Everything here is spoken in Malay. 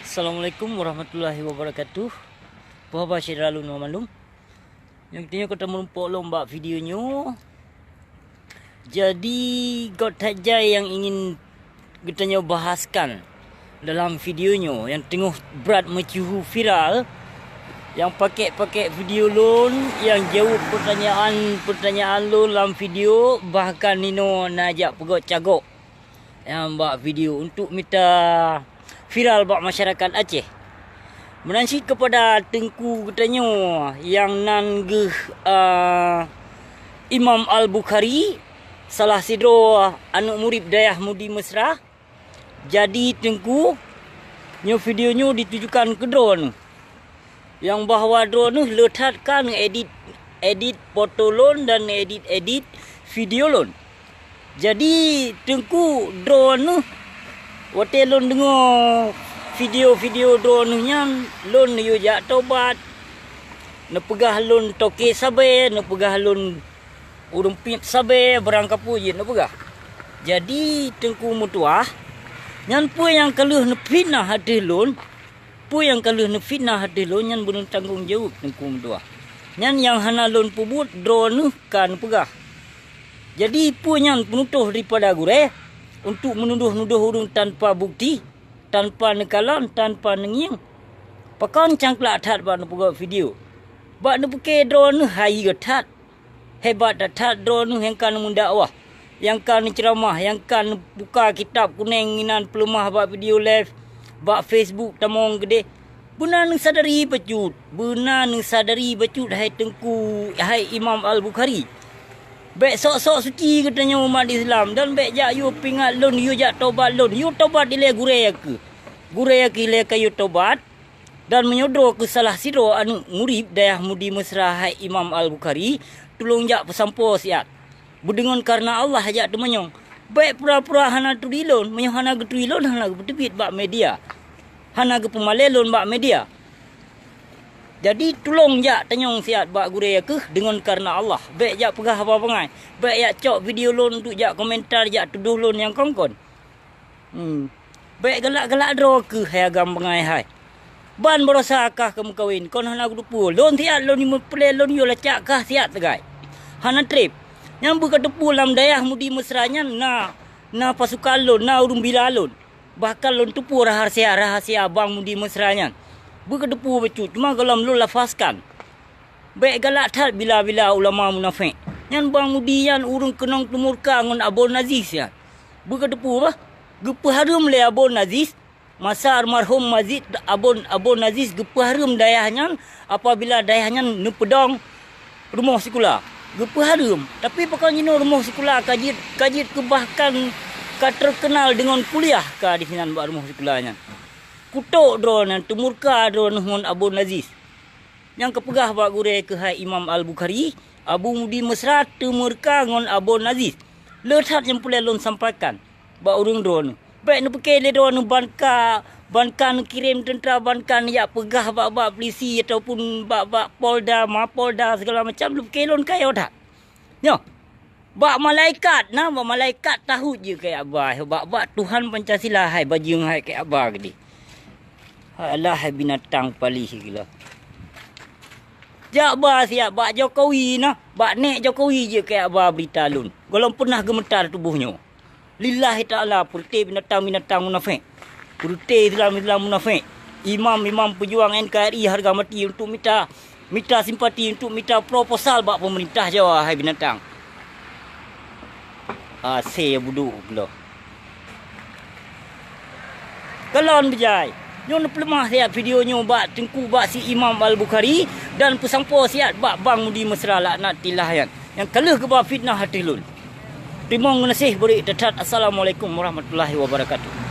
Assalamualaikum warahmatullahi wabarakatuh. Puhaba syiralu no malum. Yang tanya kata melumpuk lomba videonya. Jadi got saja yang ingin kita bahaskan dalam videonya yang tengah berat mecuhu viral, yang pakai video loan, yang jawab pertanyaan loan dalam video, bahkan Nino najak pegot cagok yang buat video untuk minta viral buat masyarakat Aceh. Menansi kepada Tengku katanya yang nanggeh Imam Al-Bukhari, salah sidro anak murid Dayah Mudi Mesra. Jadi Tengku nyo videonya ditujukan ke drone. Yang bahawa drone letakkan edit foto loan dan edit video loan. Jadi Tengku drone wate loan dengar video drone nya loan yo jak tobat. Ne pegah loan toke sabe, ne pegah loan urung pip sabe berangkapu je ne pegah. Jadi Tengku mutuah nyan pu yang kaluh ne fitnah hade loan, pu yang kaluh ne fitnah hade loan nyan bunun tanggung jawab Tengku mutuah. Nyan yang hana loan pubut drone kan pegah. Jadi pu nyan penutuh daripada gure untuk menuduh-nuduh urung tanpa bukti, tanpa nekalan, tanpa nengiang. Pakan cangklak tat ba ne pegah video. Ba ne pakai drone hai gatat. Hebat tat drone yang kan mendakwah, yang kan ceramah, yang kan buka kitab kuning inan pelemah ba video live, ba Facebook tamong gede. Benarនឹងsadari becut, benarនឹងsadari becut hai Tengku, hai Imam Al-Bukhari. Baik sok-sok suci katanya umat Islam dan baik jak you pingat lon you jak tobat lon. You tobat ile gure ke. Gure ke ile kayu tobat dan menyodor ke salah siro anu murid Dayah Mudi Mesra hai Imam Al-Bukhari, tolong jak pesampo siat. Berdengon karena Allah jak temenyong. Baik pura-pura hana tu dilon, menyo hana getu dilon hana betebit bak media. Hana ge pemalelon bak media. Jadi tolong jak tanyong siat bak gure ke dengan karena Allah. Baik jak pegah apa pengai. Baik jak cok video loan untuk jak komentar jak tuduh loan yang kongkon. Baik galak-galak dro ke hai agam pengai hai. Ban berasa kah kamu kawin kon hana grupu. Loan siat loan ni play loan yo lacak kah siat tegai. Hana trip. Yang buka tepu lam Dayah Mudi Mesranya na pasukan loan, na urung bila loan. Bahkan loan tepu rahasia Bang Mudi Mesranya. Buka depu becut, cuma kalau lu lafazkan. Baik galak tat bila-bila ulama munafik. Yang Bang Mudi yang urung kenong tumurka ngon Abon Aziz ya. Buka depu apa? Gepu harum le Abon Aziz. Masa almarhum Mazid Abon Aziz gepu harum dayahnya apabila dayahnya nepedong rumah sekolah. Gepu harum. Tapi pakai ni rumah sekolah kajit ke bahkan terkenal dengan kuliah ka di sinan rumah sekolahnya. Kutuk drone yang tumurka drone ngon Abon Aziz. Yang kepegah bak gure ke hai Imam Al-Bukhari, Abu Mudi Mesra tumurka ngon Abon Aziz. Letat yang pula lon sampaikan bak urung drone. Baik nu pakai le drone bankan kirim tentera bankan ya pegah bak polisi ataupun bak Polda, Mapolda segala macam lu pakai lon kayo dak. Nyo. Bak malaikat bak malaikat tahu je kayak abah. Bak Tuhan Pancasila hai bajing hai kayak abah gede. Alah binatang palih gila. Jak ba siap bak Jokowi bak nek Jokowi je kayak abah berita lun. Golong pernah gemetar tubuhnya. Lillahi ta'ala purte binatang munafik. Purte Islam munafik. Imam pejuang NKRI harga mati untuk minta simpati, untuk minta proposal bak pemerintah Jawa hai binatang. Saya buduk gila. Kalon berjaya. Nyon pelemah siap videonya bak Tengku bak si Imam Al-Bukhari dan pesampo siap bak Bang Mudi Mesra laknat tilah yang kalah ke bawah fitnah hati lul. Terima kasih beri tetap. Assalamualaikum warahmatullahi wabarakatuh.